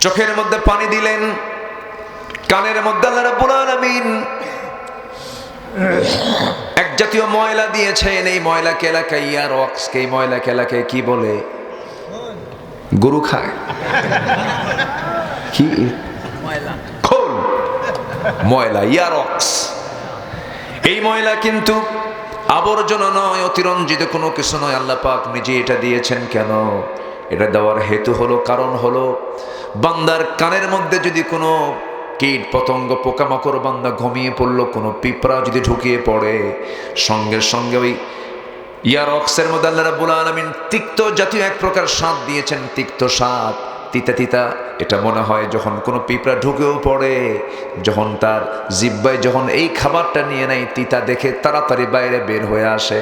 চোখের মধ্যে পানি দিলেন, কানের মধ্যে আল্লাহ রাব্বুল আলামিন এক জাতীয় ময়লা দিয়েছেন। এই ময়লাকে এলাকায় ইয়ারক্সকে, এই ময়লাকে এলাকায় কি বলে? গরু খায় কি? খোল ময়লা, ইয়ারক্স। এই ময়লা কিন্তু আবর্জনা নয়, অতিরঞ্জিত কোনো কিছু নয়। আল্লাহ পাক নিজে এটা দিয়েছেন। কেন এটা দেওয়ার হেতু হলো, কারণ হলো, বান্দার কানের মধ্যে যদি কোনো কীট পতঙ্গ পোকামাকড় বান্দা ঘুমিয়ে পড়লো, কোনো পিঁপড়া যদি ঢুকিয়ে পড়ে, সঙ্গে সঙ্গে ওই ইয়ারক্সের মধ্যে আল্লাহ রাব্বুল আলামিন তিক্ত জাতীয় এক প্রকার স্বাদ দিয়েছেন, তিক্ত স্বাদ, তিতা তিতা। এটা মনে হয় যখন কোনো পিঁপড়া ঢুকেও পড়ে, যখন তার জিহ্বায় যখন এই খাবারটা নিয়ে নেয়, তিতা দেখে তাড়াতাড়ি বাইরে বের হয়ে আসে।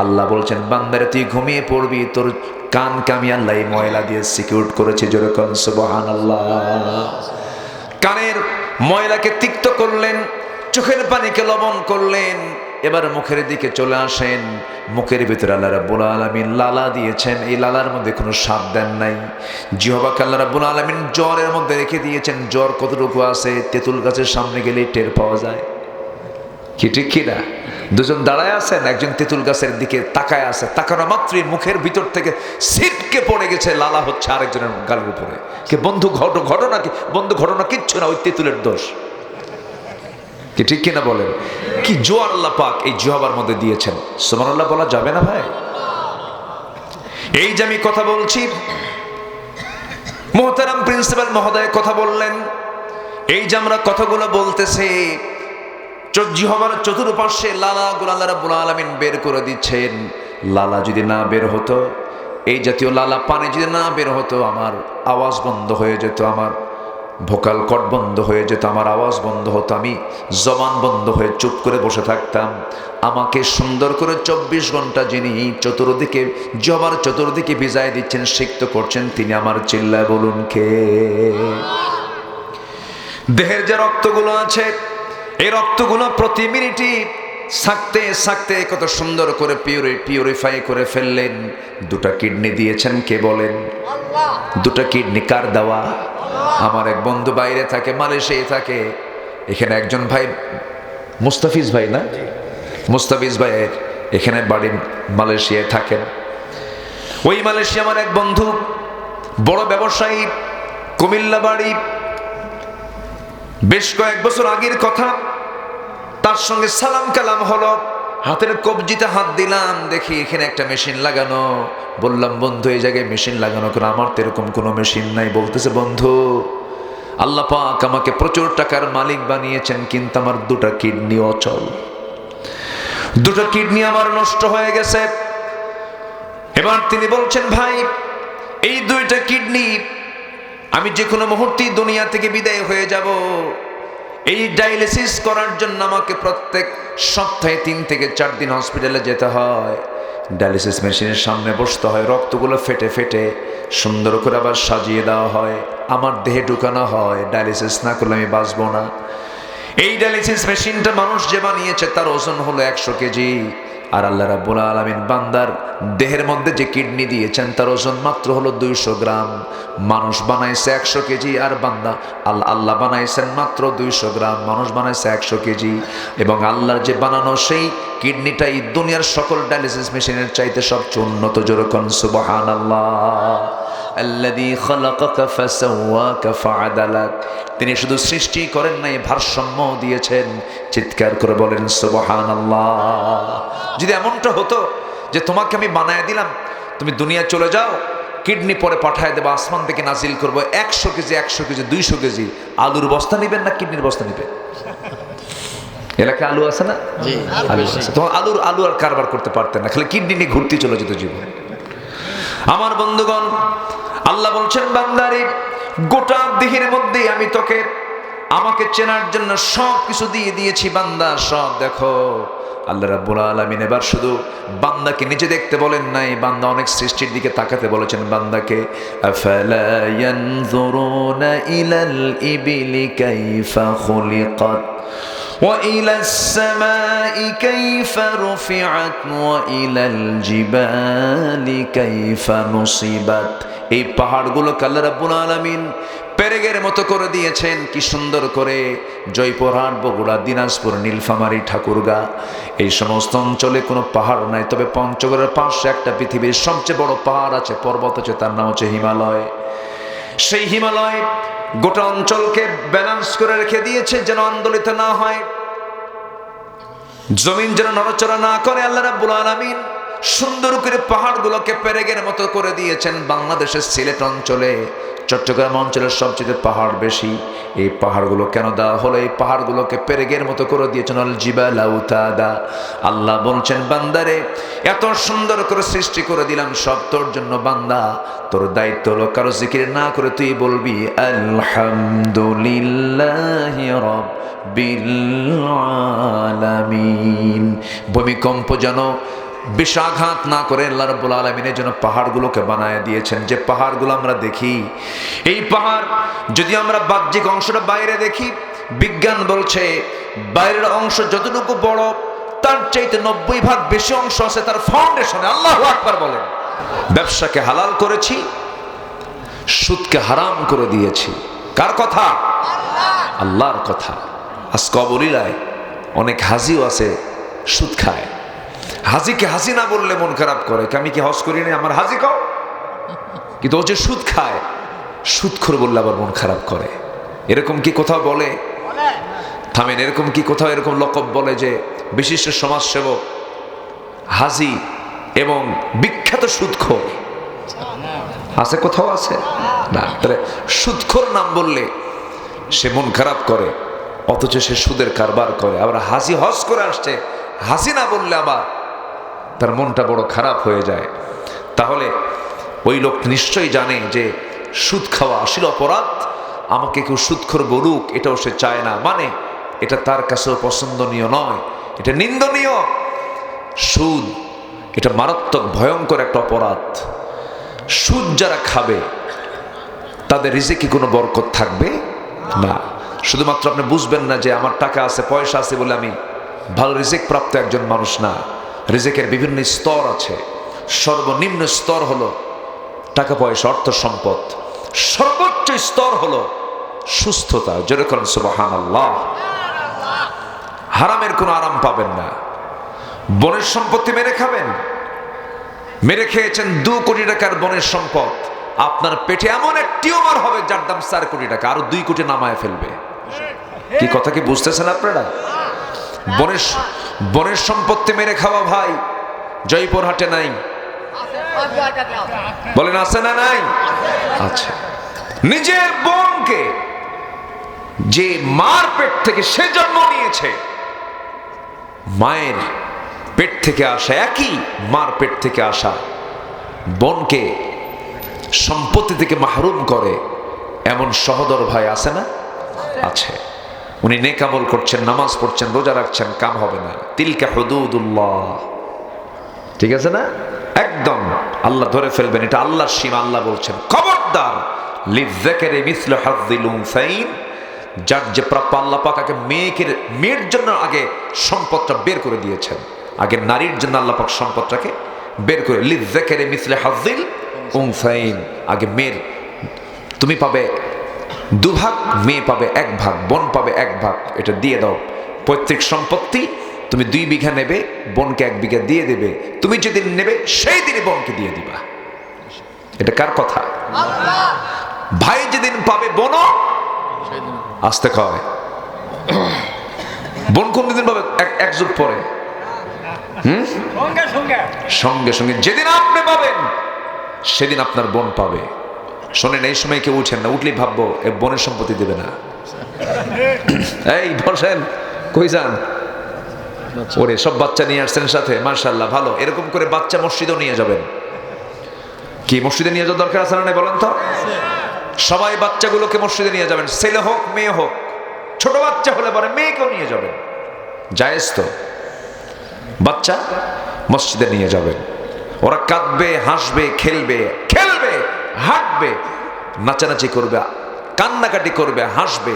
আল্লাহ বলছেন, বান্দারে তুই ঘুমিয়ে পড়বি, তোর কানকে আমি আল্লাহ এই ময়লা দিয়ে সিকিউর করেছি। জোরে কোন সুবহানাল্লাহ। কানের ময়লাকে তিক্ত করলেন, চোখের পানিকে লবণ করলেন। এবার মুখের দিকে চলে আসেন। মুখের ভিতরে আল্লাহ রাব্বুল আলামিন লালা দিয়েছেন। এই লালার মধ্যে কোনো স্বাদ দেন নাই। জিহ্বাকে আল্লাহ রাব্বুল আলামিন জ্বরের মধ্যে রেখে দিয়েছেন। জ্বর কতটুকু আছে? তেঁতুল গাছের সামনে গেলেই টের পাওয়া যায়। কি ঠিক কিনা? দুজন দাঁড়ায় আছেন, একজন তেঁতুল গাছের দিকে তাকায় আছে, তাকানো মাত্রই মুখের ভিতর থেকে ছিটকে পড়ে গেছে, লালা হচ্ছে আরেকজনের গালের উপরে। কে বন্ধু ঘটনা কি? বন্ধু ঘটনা কিচ্ছু না, ওই তেঁতুলের দোষ। কি ঠিক কিনা বলেন? কি জোয়ার আল্লাহ পাক এই জিহ্বার মধ্যে দিয়েছেন। সুবহানাল্লাহ বলা যাবে না ভাই? এই যে আমি কথা বলছি, মুহতারাম প্রিন্সিপাল মহোদয় কথা বললেন, এই যে আমরা কথাগুলো বলতেছি, জিহ্বার চতুর্পার্শ্বে লালাগুলো আল্লাহ রাব্বুল আলামিন বের করে দিচ্ছেন। লালা যদি না বের হতো, এই জাতীয় লালা পানি যদি না বের হতো, আমার আওয়াজ বন্ধ হয়ে যেত, আমার ভোকাল কর্ড বন্ধ হয়ে যেত, আমার আওয়াজ বন্ধ হতো, আমি জবান বন্ধ হয়ে চুপ করে বসে থাকতাম। আমাকে সুন্দর করে 24 ঘন্টা যিনি চতুর্দিকে জিহ্বার চতুর্দিকে ভিজায় দিচ্ছেন, সিক্ত করছেন, তিনি আমার চিল্লায় বলুন কে? দেহের যে রক্তগুলো আছে, এই রক্তগুলো প্রতি মিনিটে থাকতে থাকতে কত সুন্দর করে পিউরিফাই করে ফেললেন। দুটা কিডনি দিয়েছেন কে বলেন? দুটা কিডনি কার দেওয়া? আমার এক বন্ধু বাইরে থাকে, মালয়েশিয়ায় থাকে। এখানে একজন ভাই মুস্তাফিজ ভাই, না মুস্তাফিজ ভাইয়ের এখানে বাড়ি, মালয়েশিয়ায় থাকেন। ওই মালয়েশিয়া আমার এক বন্ধু, বড় ব্যবসায়ী, কুমিল্লা বাড়ি। বেশ কয়েক বছর আগের কথা, তার সঙ্গে সালাম কালাম হলো, হাতের কবজিতে হাত দিলাম, দেখি এখানে একটা মেশিন লাগানো। বললাম, বন্ধু এই জায়গায় মেশিন লাগানো কেন? আমার তো এরকম কোনো মেশিন নাই। বলতেছে, বন্ধু আল্লাহ পাক আমাকে প্রচুর টাকার মালিক বানিয়েছেন, কিন্তু আমার দুটা কিডনি অচল, দুটো কিডনি আমার নষ্ট হয়ে গেছে। এবার তিনি বলছেন, ভাই এই দুইটা কিডনি আমি যে কোনো মুহূর্তেই দুনিয়া থেকে বিদায় হয়ে যাব। এই ডায়ালিসিস করার জন্য আমাকে প্রত্যেক সপ্তাহে 3 থেকে 4 দিন হসপিটালে যেতে হয়। ডায়ালিসিস মেশিনের সামনে বসতে হয়, রক্তগুলো ফেটে ফেটে সুন্দর করে আবার সাজিয়ে দেওয়া হয়, আমার দেহে ঢুকানো হয়। ডায়ালিসিস না করলে আমি বাঁচবো না। এই ডায়ালিসিস মেশিনটা মানুষ যে বানিয়েছে, তার ওজন হলো 100 কেজি। আর আল্লাহ রাব্বুল আলামিন বান্দার দেহের মধ্যে যে কিডনি দিয়েছেন, তার ওজন মাত্র হলো 200 গ্রাম। মানুষ বানাইছে 100 কেজি, আর বান্দা আল্লাহ বানাইছেন মাত্র 200 গ্রাম। মানুষ বানাইছে 100 কেজি। এবং আল্লাহর যে বানানো সেই কিডনিটাই দুনিয়ার সকল ডায়ালিসিস মেশিনের চাইতে সবচেয়ে উন্নত। যেরকম সুবহানাল্লাহ। আল্লাযী খালাকাকা ফাসাওয়াকা ফাআদালাক। তিনি শুধু সৃষ্টি করেন নাই, ভারসাম্য দিয়েছেন। চিৎকার করে বলেন সুবহানাল্লাহ। যদি এমনটা হতো যে তোমাকে আমি বানায় দিলাম, তুমি দুনিয়া চলে যাও, কিডনি পরে পাঠায় দেবো, আসমান থেকে নাজিল করবো 100 কেজি 100 কেজি 200 কেজি, আলুর বস্তা নিবেন না কিডনির বস্তা নিবেন? এলাকায় আলু আছে না? আলু আছে। তোমার আলু আর কারবার করতে পারতেন না, খালি কিডনি নিয়ে ঘুরতে চলে যেত জীবন। আমার বন্ধুগণ, আল্লাহ বলছেন, বান্দারে গোটা দেহের মধ্যে আমি তোকে আমাকে চেনার জন্য সব কিছু দিয়ে দিয়েছি। বান্দা সব দেখো। আল্লাহ রাব্বুল আলামিন এবার শুধু বান্দাকে নিজে দেখতে বলেন নাই, বান্দা অনেক সৃষ্টির দিকে তাকাতে বলেছেন বান্দাকে। আফালা ইয়ানজুরুনা ইলাল ইবিলি কাইফা খুলিকাত ওয়া ইলাস সামাই কাইফা রুফিআত ওয়া ইলাল জিবালি কাইফা নুসিবাত। এই পাহাড়গুলোকে আল্লাহ রাব্বুল আলামিন পেরেগের মতো করে দিয়েছেন। কি সুন্দর করে জয়পুরহাট, বগুড়া, দিনাজপুর, নীলফামারী, ঠাকুরগাঁ এই সমস্ত অঞ্চলে কোনো পাহাড় নাই, তবে পঞ্চগড়ের পাশে একটা পৃথিবীর সবচেয়ে বড় পাহাড় আছে, পর্বত আছে, তার নাম হচ্ছে হিমালয়। সেই হিমালয় গোটা অঞ্চলকে ব্যালেন্স করে রেখে দিয়েছে যেন আন্দোলিত না হয়, জমিন যেন নড়াচড়া না করে। আল্লাহ রাব্বুল আলামিন সুন্দর করে পাহাড়গুলোকে পেরেগের মতো করে দিয়েছেন। বাংলাদেশের সিলেট অঞ্চলে, চট্টগ্রাম অঞ্চলের সবচেয়ে পাহাড় বেশি। এই পাহাড়গুলো কেন দেওয়া হলো? এই পাহাড়গুলোকে পেরেগের মতো করে দিয়েছেন। আল জিবালা আউতাদা, আল্লাহ বলছেন বান্দারে এত সুন্দর করে সৃষ্টি করে দিলাম সব তোর জন্য বান্দা, তোর দায়িত্ব হলো কারো জিকির না করে তুই বলবি আলহামদুলিল্লাহি রাব্বিল আলামিন। ভূমিকম্প যেন বিষাঘাত না করে আল্লাহ রাব্বুল আলামিনের জন্য পাহাড়গুলোকে বানায় দিয়েছেন। যে পাহাড়গুলো আমরা দেখি, এই পাহাড় যদি আমরা বাহ্যিক অংশটা বাইরে দেখি, বিজ্ঞান বলছে বাইরের অংশ যতটুকু বড় তার চাইতে 90 ভাগ বেশি অংশ আছে তার ফাউন্ডেশনে। আল্লাহু আকবার বলেন। ব্যবসাকে হালাল করেছি, সুদকে হারাম করে দিয়েছি। কার কথা? আল্লাহর কথা। আজ কবরিলায় অনেক হাজিও আছে সুদ খায়। হাজিকে হাজি না বললে মন খারাপ করে, আমি কি হজ করি না, আমার হাজি কও। কিন্তু ও যে সুদ খায়, সুদখোর বললে আবার মন খারাপ করে। এরকম কি কোথাও বলে? থামেন, এরকম কি কোথাও এরকম লকব বলে যে বিশিষ্ট সমাজসেবক, হাজি এবং বিখ্যাত সুদখোর আছে? কোথাও আছে না। তাহলে সুদখোর নাম বললে সে মন খারাপ করে, অথচ সে সুদের কারবার করে। আবার হাজি হজ করে আসছে, হাজি না বললে আবার তার মনটা বড় খারাপ হয়ে যায়। তাহলে ওই লোক নিশ্চয়ই জানে যে সুদ খাওয়া আসলে অপরাধ। আমাকে কেউ সুদখোর বলুক এটাও সে চায় না, মানে এটা তার কাছেও পছন্দনীয় নয়, এটা নিন্দনীয়। সুদ এটা মারাত্মক ভয়ঙ্কর একটা অপরাধ। সুদ যারা খাবে তাদের রিজিকে কোনো বরকত থাকবে না। শুধুমাত্র আপনি বুঝবেন না যে আমার টাকা আছে, পয়সা আছে বলে আমি ভালো রিজিক প্রাপ্ত একজন মানুষ না। রিজিকের বিভিন্ন স্তর আছে। সর্বনিম্ন স্তর হলো টাকা পয়সা, অর্থ সম্পদ। সর্বোচ্চ স্তর হলো সুস্থতা। যেরকম সুবহানাল্লাহ। হারামের কোনো আরাম পাবেন না। বনের সম্পত্তি মেরে খাবেন, মেরে খেয়েছেন 2 কোটি টাকার বনের সম্পদ, আপনার পেটে এমন এক টিউমার হবে যার দাম 4 কোটি টাকা, আরো 2 কোটি নামায় ফেলবে। কি কথা কি বুঝতেছেন আপনারা? বনের সম্পত্তি মেরে খাওয়া ভাই জয়পুরহাটে নাই, বলেন আছে না নাই? আচ্ছা, নিজের বোনকে যে মার পেট থেকে সে জন্ম নিয়েছে, মায়ের পেট থেকে আসা, একই মার পেট থেকে আসা বোনকে সম্পত্তি থেকে মাহরুম করে এমন সহদর ভাই আছে না? আছে। উনি নেক আমল করছেন, নামাজ পড়ছেন, রোজা রাখছেন, কাম হবে না। তিলকা হুদুদুল্লাহ, ঠিক আছে না? একদম আল্লাহ ধরে ফেলবেন, এটা আল্লাহর সীমা। আল্লাহ বলছেন খবরদার, লিযযাকারি মিসলু হাযযিল উনসাইন, যার যে প্রাপ্য। আল্লাহ পাক আগে মেয়ের জন্য আগে সম্পদটা বের করে দিয়েছেন, আগে নারীর জন্য আল্লাহ পাক সম্পদটাকে বের করে। লিযযাকারি মিসলু হাযযিল উনসাইন, আগে মেয়ের, তুমি পাবে 2 ভাগ, মেয়ে পাবে 1 ভাগ, বোন পাবে 1 ভাগ, এটা দিয়ে দাও। পৈতৃক সম্পত্তি তুমি 2 বিঘা নেবে, বোনকে 1 বিঘা দিয়ে দেবে। তুমি যেদিন নেবে সেই দিনই বোনকে দিয়ে দিবা। এটা কার কথা? ভাই যেদিন পাবে বোনও আসতে কয়। বোন কোন দিন পাবে? এক যুগ পরে, সঙ্গে সঙ্গে যেদিন আপনি পাবেন সেদিন আপনার বোন পাবে। শোনেন, এই সময় কেউ উঠেন না, উঠলেই ভাববো এ বোনের সম্পত্তি দেবে না। এই বসেন, কই যান? ওরে সব বাচ্চা নিয়ে আসছেন সাথে, মাশাআল্লাহ, ভালো। এরকম করে বাচ্চা মসজিদেও নিয়ে যাবেন। কি মসজিদে নিয়ে যাওয়ার দরকার আছে না? বলেন তো। সবাই বাচ্চাগুলোকে মসজিদে নিয়ে যাবেন, ছেলে হোক মেয়ে হোক। ছোট বাচ্চা হলে পরে মেয়েকেও নিয়ে যাবেন, জায়েজ তো। বাচ্চা মসজিদে নিয়ে যাবেন, ওরা কাঁদবে, হাসবে, খেলবে, হাঁটবে, নাচানাচি করবে, কান্নাকাটি করবে, হাসবে,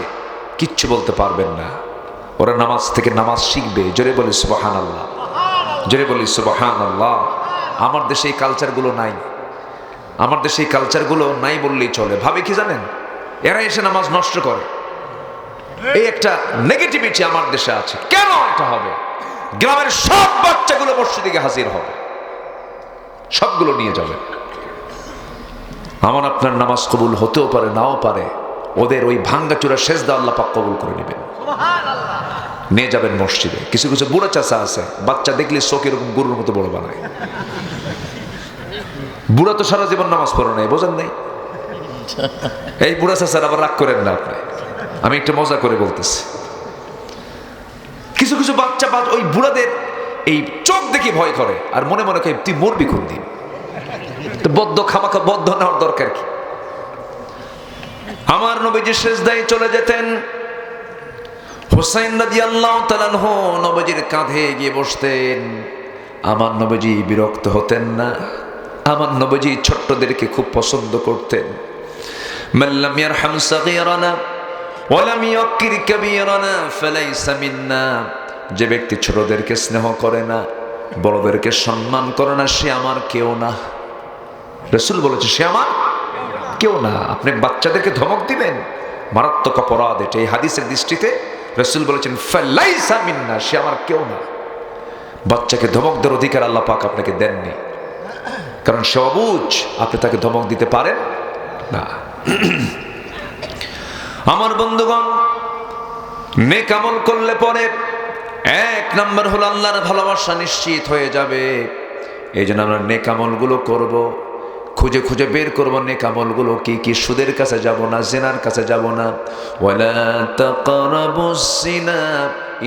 কিচ্ছু বলতে পারবেন না। ওরা নামাজ থেকে নামাজ শিখবে। জোরে বলি সুবহানাল্লাহ, জোরে বলি সুবহানাল্লাহ। আমার দেশে এই কালচারগুলো নাই, আমার দেশে এই কালচারগুলো নাই বললেই চলে। ভাবে কি জানেন? এরা এসে নামাজ নষ্ট করে। এই একটা নেগেটিভিটি আমার দেশে আছে। কেন এটা হবে? গ্রামের সব বাচ্চাগুলো মসজিদে গিয়ে হাজির হবে, সবগুলো নিয়ে যাবে। আমার আপনার নামাজ কবুল হতেও পারে, নাও পারে। ওদের ওই ভাঙ্গাচুরা সেজদা আল্লাহ পাক কবুল করে নেবেন। নিয়ে যাবেন মসজিদে। কিছু কিছু বুড়া চাচা আছে, বাচ্চা দেখলে চোখ এরকম গরুর মতো বড় বানায়। বুড়া তো সারা জীবন নামাজ পড়ে নাই, বোঝেন নাই? এই বুড়া চাচার আবার রাগ করেন না আপনি, আমি একটু মজা করে বলতেছি। কিছু কিছু বাচ্চা ওই বুড়াদের এই চোখ দেখে ভয় করে, আর মনে মনে করে তুই মরবি কোন দিন, বদ্ধ খামাখা বদ্ধ নেওয়ার দরকার কি? আমার নবীজি সেজদায় চলে যেতেন। হুসাইন রাদিয়াল্লাহু তাআলা আনহু নবীজির কাঁধে গিয়ে বসতেন। আমার নবীজি বিরক্ত হতেন না। আমার নবীজি ছোট্টদেরকে খুব পছন্দ করতেন। মাল্লাম ইয়ারহাম সাগীরানা ওয়া লাম ইয়াক্কির কাবীরানা ফালাইসা মিন্না। যে ব্যক্তি ছোটদেরকে স্নেহ করে না, বড়দেরকে সম্মান করে না, সে আমার কেউ না। রাসূল বলেছে সে আমার কেউ না। আপনি বাচ্চাদেরকে ধমক দিবেন, মারাত্মক অপরাধ এটা। এই হাদিসের দৃষ্টিতে রাসূল বলেছেন ফালাইসা মিন্না, সে আমার কেউ না। বাচ্চাকে ধমক দেওয়ার অধিকার আল্লাহ পাক আপনাকে দেননি, কারণ সে অবুঝ। আপনি তাকে ধমক দিতে পারেন না। আমার বন্ধুগণ, নেক আমল করলে পরে এক নাম্বার হলো আল্লাহর ভালোবাসা নিশ্চিত হয়ে যাবে। এই জন্য আমরা নেক আমলগুলো করব, খুঁজে খুঁজে বের করবো নেক আমলগুলো কি কি। সুদের কাছে যাব না, জিনার কাছে যাব না। ওয়ালা তাকরাবুস জিনা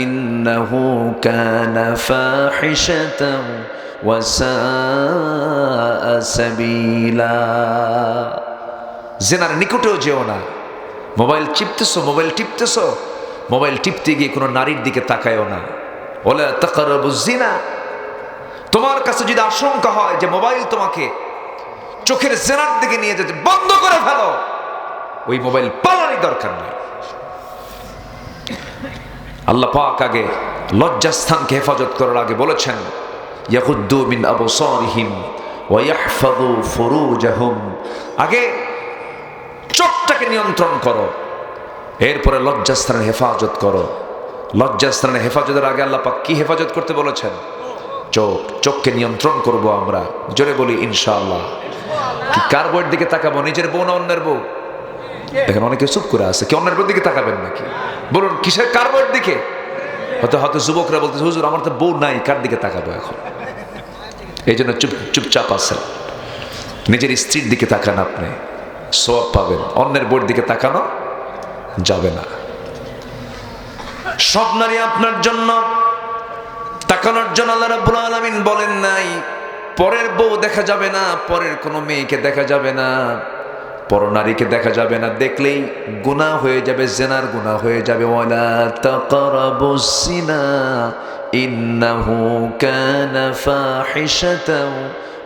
ইন্নাহু কানা ফাহিশাতাও ওয়া সাআ সাবিলা। জিনার নিকটেও যেও না। মোবাইল টিপতেছো, মোবাইল টিপতে গিয়ে কোনো নারীর দিকে তাকায়ও না। ওয়ালা তাকরাবুস জিনা। তোমার কাছে যদি আশঙ্কা হয় যে মোবাইল তোমাকে চোখের জেনার দিকে নিয়ে যেতে, বন্ধ করে ফেলো। ওই মোবাইল পালারই দরকার নেই। আল্লাহ পাক আগে লজ্জাস্থানকে হেফাজত করার আগে বলেছেন ইয়াগুদ্দু মিন আবসারিহিম ওয়া ইয়াহফাযু ফুরুজাহুম। আগে চোখটাকে নিয়ন্ত্রণ করো, এরপরে লজ্জাস্থানের হেফাজত করো। লজ্জাস্থানের হেফাজতের আগে আল্লাহ পাক কি হেফাজত করতে বলেছেন? চোখকে নিয়ন্ত্রণ করব আমরা। জোরে বলি ইনশাআল্লাহ। কি কার বউয়ের দিকে তাকাবো? নিজের বউ না অন্যের বউ? দেখেন অনেকে চুপ করে আছে। কি অন্যের বউর দিকে তাকাবেন নাকি? বলুন কিসের কার বউয়ের দিকে? হয়তো যুবকরা বলতেছে হুজুর আমার তো বউ নাই, কার দিকে তাকাবো এখন? এই জন্য চুপচাপ আছেন। নিজের স্ত্রীর দিকে তাকান, আপনি সওয়াব পাবেন। অন্যের বউয়ের দিকে তাকানো যাবে না। সব নারী আপনার জন্য তাকানোর জন্য আল্লাহ রাব্বুল আলামিন বলেন নাই পরের বউ দেখা যাবে না, পরের কোনো মেয়েকে দেখা যাবে না, পর নারীকে দেখা যাবে না। দেখলেই গুনাহ হয়ে যাবে, জিনার গুনাহ হয়ে যাবে। ওয়ালা তাকরাবুস জিনা ইন্নাহু কানা ফাহিশাতাও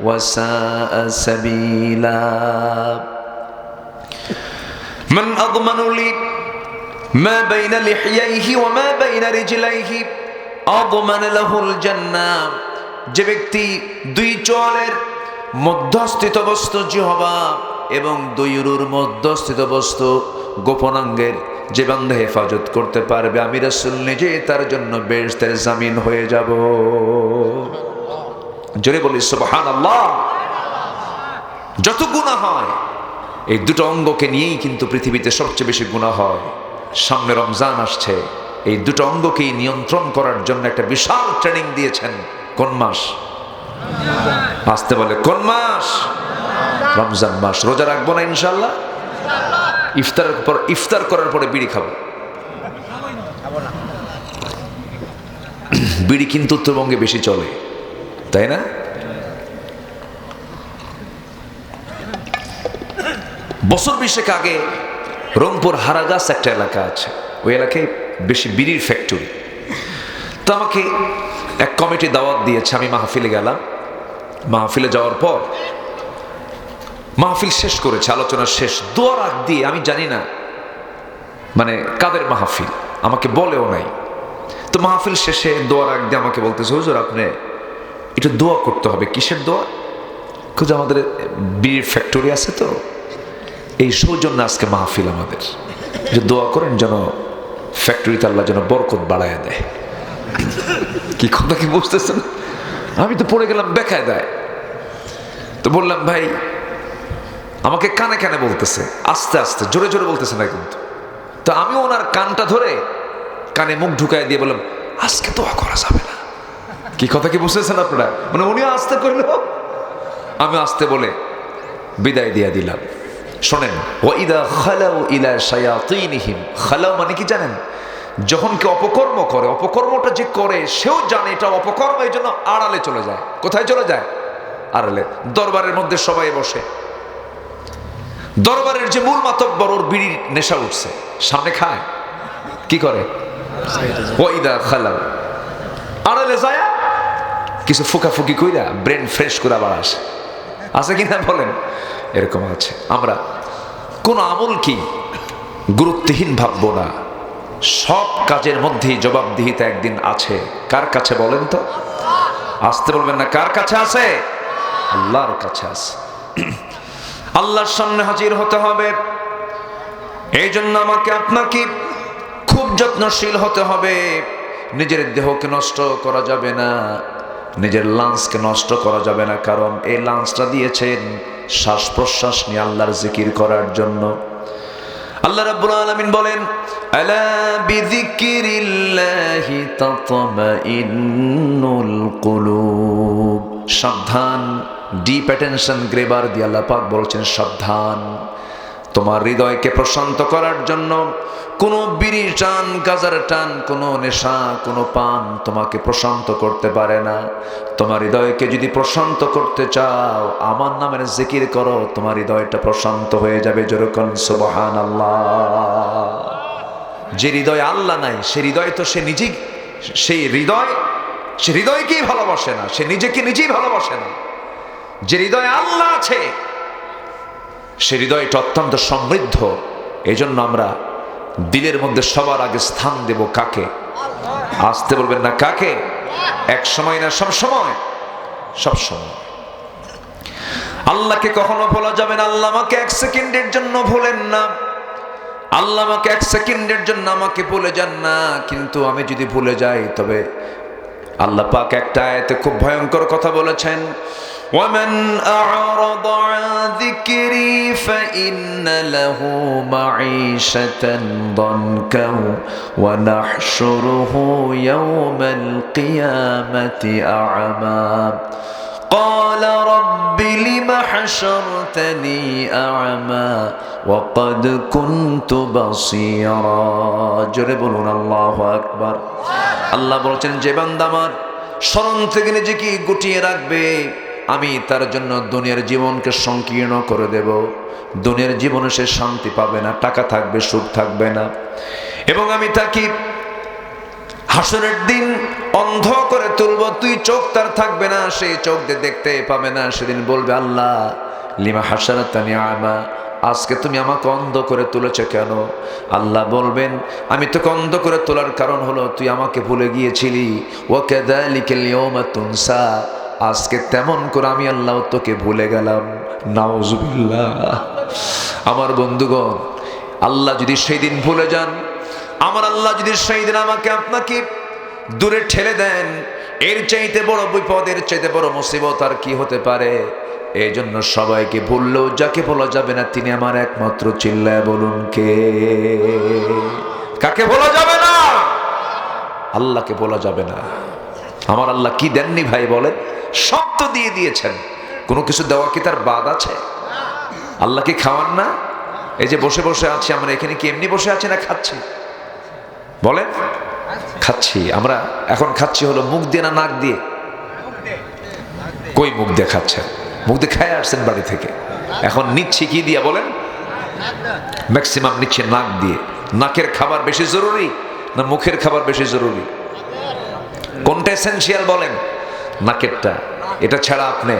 ওয়া সাআ সাবিলা। মান আযমানু লি মা বাইনা লিহইয়াইহি ওয়া মা বাইনা রিজলাইহি আযমান লাহুল জান্নাহ। যে ব্যক্তি দুই চোয়ালের মধ্যস্থিত বস্তু জিহ্বা এবং দুই উরুর মধ্যস্থিত বস্তু গোপনাঙ্গের যে বান্দা হেফাজত করতে পারবে, আমি রাসূল নিজে তার জন্য বেহেশতের জামিন হয়ে যাব। জোরে বলি সুবহানাল্লাহ। যত গুনাহ হয় এই দুটো অঙ্গকে নিয়েই কিন্তু পৃথিবীতে সবচেয়ে বেশি গুনাহ হয়। সামনে রমজান আসছে, এই দুটো অঙ্গকেই নিয়ন্ত্রণ করার জন্য একটা বিশাল ট্রেনিং দিয়েছেন। কোন মাস? আসতে বলে কোন মাস? রমজান মাস। রোজা রাখবো না ইনশাআল্লাহ? ইফতার করার পরে বিড়ি খাবো। বিড়ি কিন্তু উত্তরবঙ্গে বেশি চলে, তাই না? বছর 20 আগে রংপুর হারাগাছ একটা এলাকা আছে, ওই এলাকায় বেশি বিড়ির ফ্যাক্টরি। তো আমাকে এক কমিটি দাওয়াত দিয়েছে, আমি মাহফিলে গেলাম। মাহফিলে যাওয়ার পর মাহফিল শেষ করেছে, আলোচনা শেষ, দোয়ার আগ দিয়ে আমি জানি না মানে কাদের মাহফিল, আমাকে বলেও নাই। তো মাহফিল শেষে দোয়ার আগ দিয়ে আমাকে বলতেছে হুজুর আপনি একটু দোয়া করতে হবে। কিসের দোয়া? আমাদের বিড়ির ফ্যাক্টরি আছে তো, এই সৌজন্য আজকে মাহফিল আমাদের, যে দোয়া করেন যেন ফ্যাক্টরিতে আল্লাহ যেন বরকত বাড়ায় দেয়। কি কথা কি বুঝতেছেন? আমি তো পড়ে গেলাম বেকায়দায়। তো বললাম ভাই, আমাকে কানে কানে বলতেছে, আস্তে আস্তে, জোরে জোরে বলতেছে না কিন্তু। তো আমি ওনার কানটা ধরে কানে মুখ ঢুকায় দিয়ে বললাম, আজকে দোয়া করা যাবে না। কি কথা কি বুঝতেছেন আপনারা? মানে উনিও আস্তে কইল, আমি আস্তে বলে বিদায় দিয়া দিলাম। শোনেন, ওয়াইদা খালাউ ইলা শায়াতিনহিম, খালাউ মানে কি জানেন? যখন কেউ অপকর্ম করে, অপকর্মটা যে করে সেও জানে এটা অপকর্ম, এই জন্য আড়ালে চলে যায়। কোথায় চলে যায়? আড়ালে। দরবারের মধ্যে সবাই বসে, দরবারের যে মূল মাতব্বর, ওর বিড়ির নেশা উঠছে, সামনে খায়, কি করে? ওয়াইদা খালাউ, আড়ালে যায় কিছু ফুকাফুকি কইরা ব্রেন ফ্রেশ করে আবার আসে। আছে কিনা বলেন? এরকম আছে। আমরা কোন আমল কি গুরুত্বহীন ভাববো না, সব কাজের মধ্যেই জবাবদিহিতা একদিন আছে। কার কাছে বলেন তো? আসতে বলবেন না, কার কাছে আছে? আল্লাহর কাছে আছে। আল্লাহর সামনে হাজির হতে হবে। এই জন্য আমাকে আপনাকে খুব যত্নশীল হতে হবে। নিজের দেহকে নষ্ট করা যাবে না, নিজের লাঞ্চকে নষ্ট করা যাবে না, কারণ এই লাঞ্চটা দিয়েছেন শ্বাস প্রশ্বাস নিয়ে আল্লাহর জিকির করার জন্য। আল্লাহ রাব্বুল আলামিন বলেন, আলা বিযিকরিল্লাহি তাতমাইন্নুল কুলুব। সাবধান, ডিপ অ্যাটেনশন গ্রেবার দিয়ে আল্লাহ পাক বলছেন সাবধান। তোমার হৃদয়কে প্রশান্ত করার জন্য কোনো বিড়ি টান, গাজার টান, কোনো নেশা, কোনো পান তোমাকে প্রশান্ত করতে পারে না। তোমার হৃদয়কে যদি প্রশান্ত করতে চাও, আমার নামের জিকির করো, তোমার হৃদয়টা প্রশান্ত হয়ে যাবে। যেরকম সুবহানাল্লাহ। যে হৃদয় আল্লাহ নাই, সে হৃদয় তো সে নিজেই, সেই হৃদয়, সে হৃদয়কেই ভালোবাসে না, সে নিজেকে নিজেই ভালোবাসে না। যে হৃদয়ে আল্লাহ আছে, সে হৃদয়টা অত্যন্ত সমৃদ্ধ। এই জন্য আমরা দিলের মধ্যে সবার আগে স্থান দেব কাকে? আসতে বলবেন না, কাকে? এক সময় না সব সময়? সব সময়। আল্লাহকে কখনো ভোলা যাবে না। আল্লাহ আমাকে এক সেকেন্ডের জন্য ভুলেন না, আল্লাহ আমাকে এক সেকেন্ডের জন্য আমাকে ভুলে যান না। কিন্তু আমি যদি ভুলে যাই, তবে আল্লাহ পাক একটা আয়াতে খুব ভয়ঙ্কর কথা বলেছেন, وَمَنْ أَعْرَضَ عَنْ ذِكْرِي فَإِنَّ لَهُ مَعِيشَةً ضَنْكًا وَنَحْشُرُهُ يَوْمَ الْقِيَامَةِ أَعْمَى قَالَ رَبِّ لِمَ حَشَرْتَنِي أَعْمَى وَقَدْ كُنْتُ بَصِيرًا। জোরে বলুন আল্লাহু আকবার। আল্লাহ বলছেন, যে বান্দা আমার স্মরণ থেকে নিজেকে গুটিয়ে রাখবে, আমি তার জন্য দুনিয়ার জীবনকে সংকীর্ণ করে দেব। দুনিয়ার জীবনে সে শান্তি পাবে না, টাকা থাকবে, সুখ থাকবে না, এবং আমি তাকে হাসরের দিন অন্ধ করে তুলব। তুই চোখ তার থাকবে না, সেই চোখ দিয়ে দেখতে পাবে না। সেদিন বলবে, আল্লাহ লিমা হাসারাতানি আমা, আজকে তুমি আমাকে অন্ধ করে তুলেছো কেন? আল্লাহ বলবেন, আমি তোকে অন্ধ করে তোলার কারণ হলো তুই আমাকে ভুলে গিয়েছিলি। ওয়াকাযালিকাল ইয়াওমা তুনসা, আজকে তেমন করে আমি আল্লাহ তোকে ভুলে গেলাম। নাউজুবিল্লাহ। আমার বন্ধুগণ, আল্লাহ যদি সেই দিন ভুলে যান, আমার আল্লাহ যদি সেই দিন আমাকে আপনাকে দূরে ঠেলে দেন, এর চাইতে বড় বিপদ, এর চাইতে বড় মুসিবত আর কি হতে পারে? এই জন্য সবাইকে ভুললেও যাকে বলা যাবে না তিনি আমার একমাত্র। চিল্লায় বলুন কে? কাকে বলা যাবে না? আল্লাহকে বলা যাবে না। আমার আল্লাহ কি দেননি ভাই বলেন? সব তো দিয়ে দিয়েছেন। কোনো কিছু দেওয়া কি তার বাদ আছে? আল্লাহ কি খাওয়ান না? এই যে বসে বসে আছি আমরা, এখানে কি এমনি বসে আছি না খাচ্ছি? বলেন, খাচ্ছি। আমরা এখন খাচ্ছি হলো মুখ দিয়ে না নাক দিয়ে? কই মুখ দিয়ে খাচ্ছেন? মুখ দিয়ে খায় আসছেন বাড়ি থেকে। এখন নিচ্ছি কি দিয়ে বলেন? ম্যাক্সিমাম নিচ্ছে নাক দিয়ে। নাকের খাবার বেশি জরুরি না মুখের খাবার বেশি জরুরি? কোনটা এসেনশিয়াল বলেন? নাকেরটা। এটা ছাড়া আপনি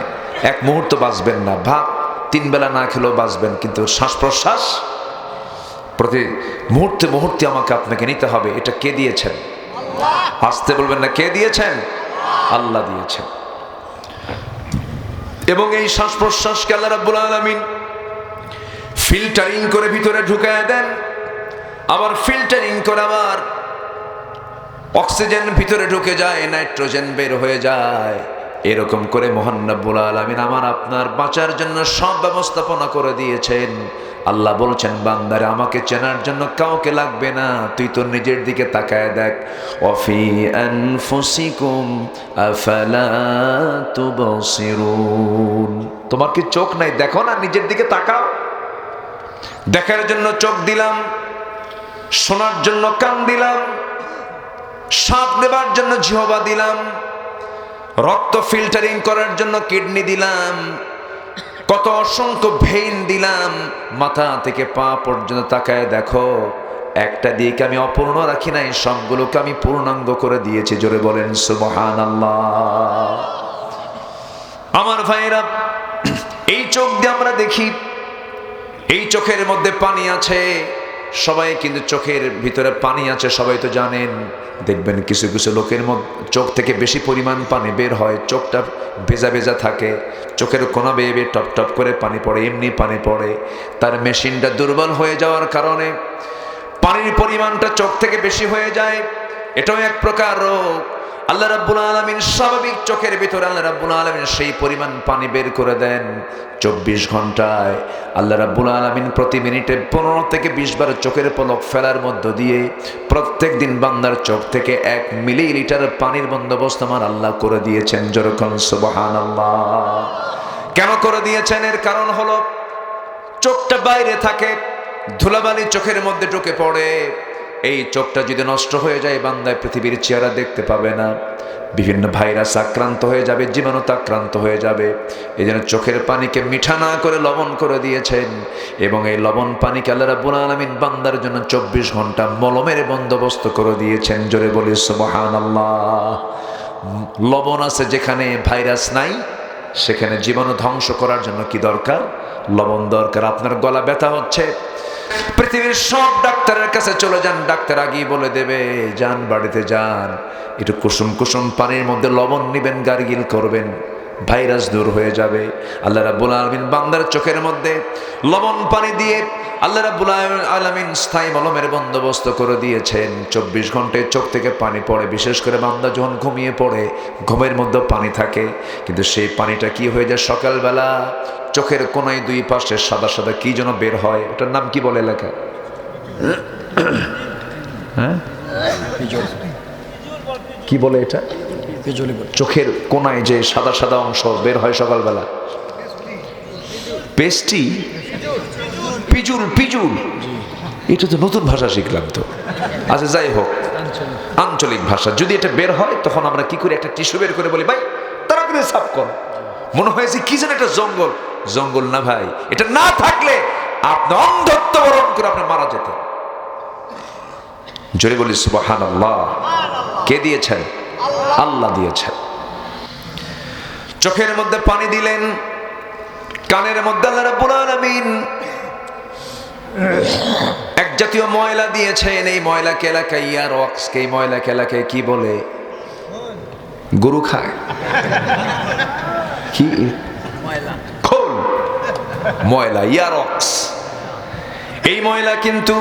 এক মুহূর্ত বাঁচবেন না। ভাত 3 বেলা না খেলেও বাঁচবেন, কিন্তু শ্বাস প্রশ্বাস প্রতি মুহূর্তে মুহূর্তে আমাকে আপনাকে নিতে হবে। এটা কে দিয়েছেন? আসতে বলবেন না, কে দিয়েছেন? আল্লাহ দিয়েছেন। এবং এই শ্বাস প্রশ্বাসকে আল্লাহ রাব্বুল আলামিন ফিল্টারিং করে ভিতরে ঢুকায় দেন, আবার ফিল্টারিং করে আবার অক্সিজেন ভিতরে ঢুকে যায়, নাইট্রোজেন বের হয়ে যায়। এরকম করে মহান রব্বুল আলামিন আমার আপনার বাঁচার জন্য সব ব্যবস্থাপনা করে দিয়েছেন। আল্লাহ বলছেন, বান্দারে আমাকে চেনার জন্য কাউকে লাগবে না, তুই তোর নিজের দিকে তাকায় দেখ। ওয়াফি আনফুসিকুম আফালা তুবসিরুন, তোমার কি চোখ নাই? দেখো না, নিজের দিকে তাকাও। দেখার জন্য চোখ দিলাম, শোনার জন্য কান দিলাম, শ্বাস নেবার জন্য জিহ্বা দিলাম, রক্ত ফিল্টারিং করার জন্য কিডনি দিলাম, কত অসংখ্য ভেইন দিলাম। মাথা থেকে পা পর্যন্ত তাকায় দেখো, একটা দিক আমি অপূর্ণ রাখি নাই, সবগুলোকে আমি পূর্ণাঙ্গ করে দিয়েছি। জোরে বলেন সুবহানাল্লাহ। আমার ভাইরা, এই চোখ দিয়ে আমরা দেখি, এই চোখের মধ্যে পানি আছে। সবাই কিন্তু চোখের ভিতরে পানি আছে সবাই তো জানেন। দেখবেন কিছু কিছু লোকের মধ্যে চোখ থেকে বেশি পরিমাণ পানি বের হয়, চোখটা ভেজা ভেজা থাকে, চোখের কোনা বেয়ে বেয়ে টপ টপ করে পানি পড়ে, এমনি পানি পড়ে। তার মেশিনটা দুর্বল হয়ে যাওয়ার কারণে পানির পরিমাণটা চোখ থেকে বেশি হয়ে যায়। এটাও এক প্রকার রোগ। আল্লাহ রাব্বুল আলামিন স্বাভাবিক চোখের ভিতরে আল্লাহ রাব্বুল আলামিন সেই পরিমাণ পানি বের করে দেন। 24 ঘন্টায় আল্লাহ রাব্বুল আলামিন প্রতি মিনিটে 15 থেকে 20 বার চোখের পলক ফেলার মধ্য দিয়ে প্রত্যেক দিন বান্দার চোখ থেকে 1 মিলিলিটার পানির বন্দোবস্ত আমার আল্লাহ করে দিয়েছেন। যেরকম সুবহানাল্লাহ। কেন করে দিয়েছেন? এর কারণ হলো চোখটা বাইরে থাকে, ধুলাবালি চোখের মধ্যে ঢুকে পড়ে। এই চোখটা যদি নষ্ট হয়ে যায়, বান্দায় পৃথিবীর চেহারা দেখতে পাবে না, বিভিন্ন ভাইরাস আক্রান্ত হয়ে যাবে, জীবাণুতে আক্রান্ত হয়ে যাবে। এই জন্য চোখের পানিকে মিঠা না করে লবণ করে দিয়েছেন, এবং এই লবণ পানিকে আল্লাহ রাব্বুল আলামিন বান্দার জন্য 24 ঘন্টা মলমের বন্দোবস্ত করে দিয়েছেন। জোরে বলি সুবহানাল্লাহ। লবণ আছে যেখানে ভাইরাস নাই, সেখানে জীবাণু ধ্বংস করার জন্য কি দরকার? লবণ দরকার। আপনার গলা ব্যথা হচ্ছে, পৃথিবীর সব ডাক্তারের কাছে চলে যান, ডাক্তার আগেই বলে দেবে, যান বাড়িতে যান, একটু কুসুম কুসুম পানির মধ্যে লবণ নিবেন, গার্গিল করবেন, ভাইরাস দূর হয়ে যাবে। আল্লাহ রাব্বুল আলামিন বান্দার চোখের মধ্যে লবণ পানি দিয়ে আল্লাহ রাব্বুল আলামিন স্থায়ী মলমের বন্দোবস্ত করে দিয়েছেন। 24 ঘন্টায় চোখ থেকে পানি পড়ে, বিশেষ করে বান্দা যখন ঘুমিয়ে পড়ে, ঘুমের মধ্যে পানি থাকে, কিন্তু সেই পানিটা কি হয়ে যায়? সকালবেলা চোখের কোনায় দুই পাশে সাদা সাদা কি যেন বের হয়, ওটার নাম কি বলে লেখা? হ্যাঁ, কি বলে এটা? চোখের কোনায় যে সাদা সাদা অংশ বের হয় সকালবেলা, পেস্টি, পিজুল, পিজুল। এটা তো নতুন ভাষা শিখলাম তো। আচ্ছা, যাই হোক, আঞ্চলিক ভাষা। যদি এটা বের হয় তখন আমরা কি করি? একটা টিস্যু বের করে বলি, ভাই তাড়াতাড়ি সাফ কর। মনে হয়েছে কি যেন একটা জঙ্গল। জঙ্গল না ভাই, এটা না থাকলে আপনি অন্ধত্ব বরণ করে আপনি মারা যেতেন। জোরে বলি সুবহানাল্লাহ। কে দিয়েছেন? আল্লাহ দিয়েছেন। চোখের মধ্যে পানি দিলেন, কানের মধ্যে আল্লাহ রাব্বুল আলামিন এক জাতীয় ময়লা দিয়েছেন। এই ময়লাকে এলাকায় ইয়ারক্সকে, এই ময়লাকে এলাকায় কি বলে? গরু খায় কি? খোল ময়লা, ইয়ারক্স। এই ময়লা কিন্তু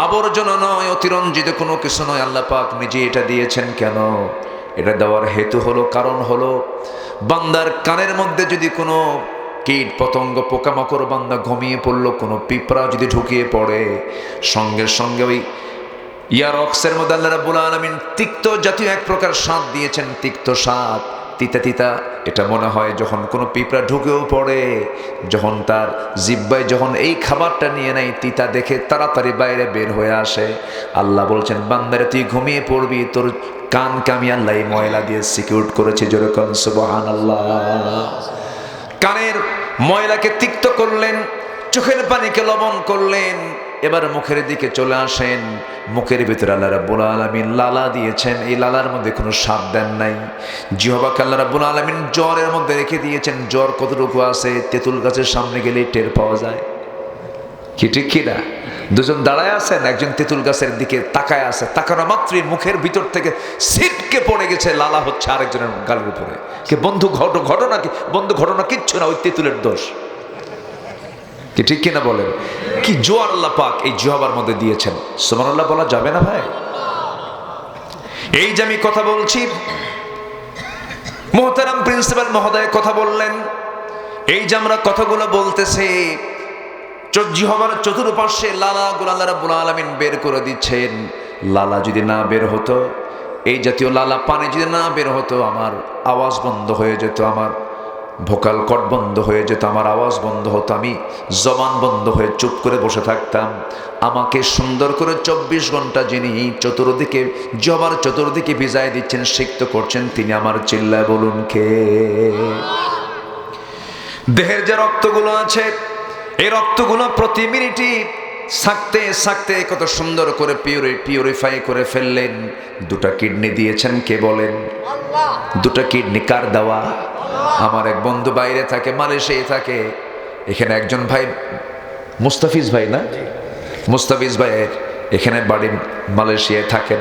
আবর্জনা নয়, অতিরঞ্জিত কোনো কিছু নয়। আল্লাহ পাক নিজে এটা দিয়েছেন। কেন? এটা দেওয়ার হেতু হলো, কারণ হলো, বান্দার কানের মধ্যে যদি কোনো কীট পতঙ্গ পোকামাকড়, বান্দা ঘুমিয়ে পড়লো, কোনো পিঁপড়া যদি ঢুকিয়ে পড়ে, সঙ্গে সঙ্গে ওই ইয়ারক্সের মধ্যে আল্লাহ রাব্বুল আলামিন তিক্ত জাতীয় এক প্রকার স্বাদ দিয়েছেন। তিক্ত স্বাদ, তিতা তিতা। এটা মনে হয় যখন কোনো পিঁপড়া ঢুকেও পড়ে, যখন তার জিহ্বায় যখন এই খাবারটা নিয়ে নেয়, তিতা দেখে তাড়াতাড়ি বাইরে বের হয়ে আসে। আল্লাহ বলছেন, বান্দারে তুই ঘুমিয়ে পড়বি, তোর কানকে আমি আল্লাহ এই ময়লা দিয়ে সিকিউর করেছি। যেরকম সুবহানাল্লাহ। কানের ময়লাকে তিক্ত করলেন, চোখের পানিকে লবণ করলেন। এবার মুখের দিকে চলে আসেন। মুখের ভিতরে আল্লাহ রাব্বুল আলামিন লালা দিয়েছেন। এই লালার মধ্যে কোনো স্বাদ দেন নাই। জিহ্বাকে আল্লাহ রাব্বুল আলামিন জ্বরের মধ্যে রেখে দিয়েছেন। জ্বর কতটুকু আছে? তেঁতুল গাছের সামনে গেলেই টের পাওয়া যায়। কি ঠিক কিনা? দুজন দাঁড়ায় আছেন, একজন তেঁতুল গাছের দিকে তাকায় আছে, তাকানো মাত্রই মুখের ভিতর থেকে ছিটকে পড়ে গেছে, লালা হচ্ছে আরেকজনের গালের উপরে। কে বন্ধু? ঘটনা কি বন্ধু? ঘটনা কিচ্ছু না, ওই তেঁতুলের দোষ। কি ঠিক কিনা বলেন? কি জোয়ার আল্লাহ পাক এই জিহ্বার মধ্যে দিয়েছেন, সুবহানাল্লাহ বলা যাবে না ভাই? এই যে আমি কথা বলছি, মোহতারাম প্রিন্সিপাল মহোদয় কথা বললেন, এই যে আমরা কথাগুলো বলতেছি, জিহ্বার চতুর্পার্শ্বে লালাগুলো আল্লাহ রাব্বুল আলামিন বের করে দিচ্ছেন। লালা যদি না বের হতো, এই জাতীয় লালা পানি যদি না বের হতো, আমার আওয়াজ বন্ধ হয়ে যেত, আমার ভোকাল কর্ড বন্ধ হয়ে যেত, আমার আওয়াজ বন্ধ হতো, আমি জবান বন্ধ হয়ে চুপ করে বসে থাকতাম। আমাকে সুন্দর করে 24 ঘন্টা যিনি চতুর্দিকে জবার চতুর্দিকে ভিজায় দিচ্ছেন, সিক্ত করছেন, তিনি আমার চিল্লায় বলুন কে? দেহের যে রক্তগুলো আছে, এই রক্তগুলো প্রতি মিনিটে থাকতে থাকতে কত সুন্দর করে পিউরিফাই করে ফেললেন। দুটা কিডনি দিয়েছেন কে বলেন? দুটা কিডনি কার দেওয়া? আমার এক বন্ধু বাইরে থাকে, মালয়েশিয়ায় থাকে। এখানে একজন ভাই মুস্তাফিজ ভাই, না মুস্তাফিজ ভাইয়ের এখানে বাড়ি, মালয়েশিয়ায় থাকেন।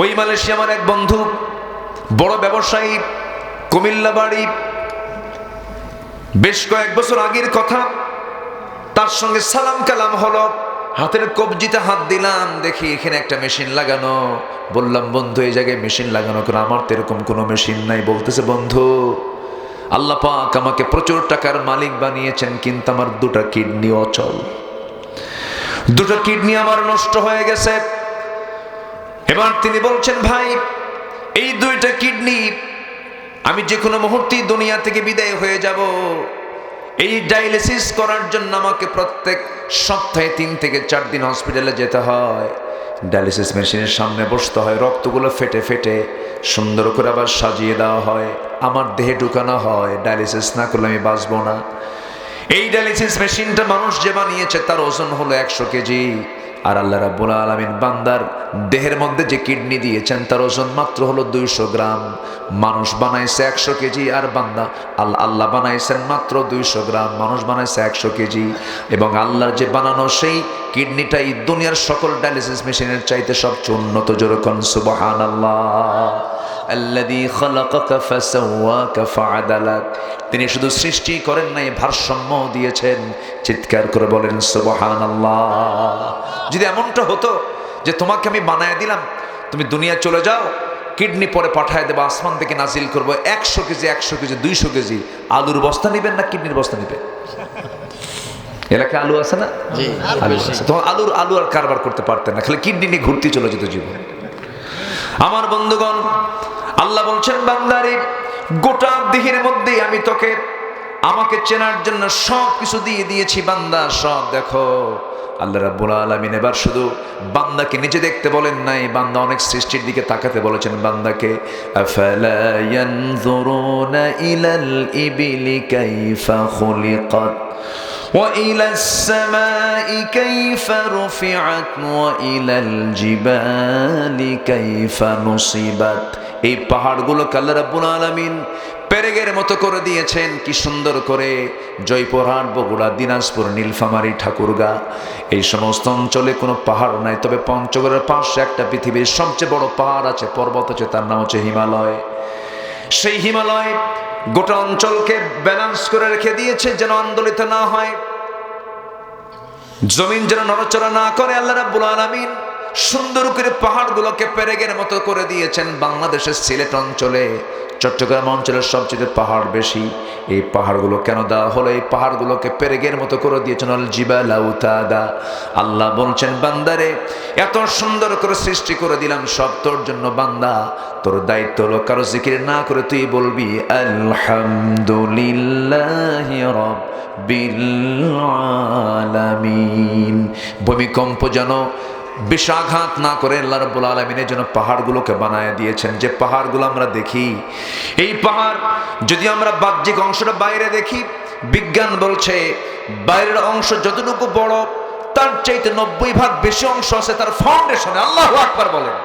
ওই মালয়েশিয়া আমার এক বন্ধু, বড় ব্যবসায়ী, কুমিল্লা বাড়ি। বেশ কয়েক বছর আগের কথা, তার সঙ্গে সালাম কালাম হলো, হাতের কবজিতে হাত দিলাম, দেখি এখানে একটা মেশিন লাগানো। বললাম বন্ধু এই জায়গায় মেশিন লাগানো কেন? আমার তো এরকম কোনো মেশিন নাই। বলতেছে বন্ধু আল্লাহ পাক আমাকে প্রচুর টাকার মালিক বানিয়েছেন, কিন্তু আমার দুটা কিডনি অচল, দুটো কিডনি আমার নষ্ট হয়ে গেছে। এবার তিনি বলছেন ভাই এই দুইটা কিডনি আমি যে কোনো মুহূর্তেই দুনিয়া থেকে বিদায় হয়ে যাব। এই ডায়ালিসিস করার জন্য আমাকে প্রত্যেক সপ্তাহে 3 থেকে 4 দিন হসপিটালে যেতে হয়, ডায়ালিসিস মেশিনের সামনে বসতে হয়, রক্তগুলো ফেটে ফেটে সুন্দর করে আবার সাজিয়ে দেওয়া হয়, আমার দেহে ঢুকানো হয়। ডায়ালিসিস না করলে আমি বাঁচবো না। এই ডায়ালিসিস মেশিনটা মানুষ যে বানিয়েছে তার ওজন হলো 100 কেজি, আর আল্লাহ রাব্বুল আলামিন বান্দার দেহের মধ্যে যে কিডনি দিয়েছেন তার ওজন মাত্র হলো 200 গ্রাম। মানুষ বানাইছে 100 কেজি, আর বান্দা আল্লাহ বানাইছেন মাত্র 200 গ্রাম, মানুষ বানাইছে 100 কেজি। এবং আল্লাহর যে বানানো সেই কিডনিটাই দুনিয়ার সকল ডায়ালিসিস মেশিনের চাইতে সবচেয়ে উন্নত। যেরকম সুবহানাল্লাহ, আল্লাযী খালাকাকা ফাসাওয়াকা ফাআদালাক। তিনি শুধু সৃষ্টি করেন নাই, ভারসাম্য দিয়েছেন। চিৎকার করে বলেন সুবহানাল্লাহ। যদি এমনটা হতো যে তোমাকে আমি বানায় দিলাম, তুমি দুনিয়া চলে যাও, কিডনি পরে পাঠায় দেবো, আসমান থেকে নাজিল করবো 100 কেজি 100 কেজি 200 কেজি, আলুর বস্তা নেবেন না কিডনির বস্তা নেবেন? এলাকায় আলু আছে না? আলু আছে। তোমার আলু আর কারবার করতে পারতেন না, খালি কিডনি নিয়ে ঘুরতে চলে যেত জীবন। আমার বন্ধুগণ, আল্লাহ বলছেন বান্দারে গোটা দেহের মধ্যে আমি তোকে আমাকে চেনার জন্য সব কিছু দিয়ে দিয়েছি বান্দা, সব দেখো। আল্লাহ রাব্বুল আলামিন এবার শুধু বান্দাকে নিজে দেখতে বলেন নাই, বান্দা অনেক সৃষ্টির দিকে তাকাতে বলেছেন বান্দাকে। আফালা ইয়ানজুরুনা ইলাল ইবিলি কাইফা খুলিকাত ওয়া ইলাস সামাই কাইফা রুফিআত ওয়া ইলাল জিবালি কাইফা নুসিবাত। এই পাহাড়গুলোকে আল্লাহ রাব্বুল আলামিন পেরেগের মতো করে দিয়েছেন, কি সুন্দর করে। জয়পুরহাট, বগুড়া, দিনাজপুর, নীলফামারী, ঠাকুরগাঁ, এই সমস্ত অঞ্চলে কোনো পাহাড় নাই, তবে পঞ্চগড়ের পাশে একটা পৃথিবীর সবচেয়ে বড় পাহাড় আছে, পর্বত আছে, তার নাম হচ্ছে হিমালয়। সেই হিমালয় গোটা অঞ্চলকে ব্যালেন্স করে রেখে দিয়েছে, যেন আন্দোলিত না হয়, জমিন যেন নড়াচড়া না করে। আল্লাহ রাব্বুল আলামিন সুন্দর করে পাহাড়গুলোকে পেরেগের মতো করে দিয়েছেন। বাংলাদেশের সিলেট অঞ্চলে, চট্টগ্রাম অঞ্চলের সবচেয়ে পাহাড় বেশি। এই পাহাড়গুলো কেন দেওয়া হলো? এই পাহাড়গুলোকে পেরেগের মতো করে দিয়েছেন আল জিবালা উতাদা। আল্লাহ বলছেন বান্দারে এত সুন্দর করে সৃষ্টি করে দিলাম সব তোর জন্য বান্দা, তোর দায়িত্ব হলো কারো জিকির না করে তুই বলবি আলহামদুলিল্লাহি রাব্বিল আলামিন। ভূমিকম্প যেন বিষাঘাত না করে আল্লাহ রাব্বুল আলামিনের জন্য পাহাড়গুলোকে বানায় দিয়েছেন। যে পাহাড়গুলো আমরা দেখি, এই পাহাড় যদি আমরা বাহ্যিক অংশটা বাইরে দেখি, বিজ্ঞান বলছে বাইরের অংশ যতটুকু বড় তার চাইতে 90 ভাগ বেশি অংশ আছে তার ফাউন্ডেশনে। আল্লাহু আকবার বলেন।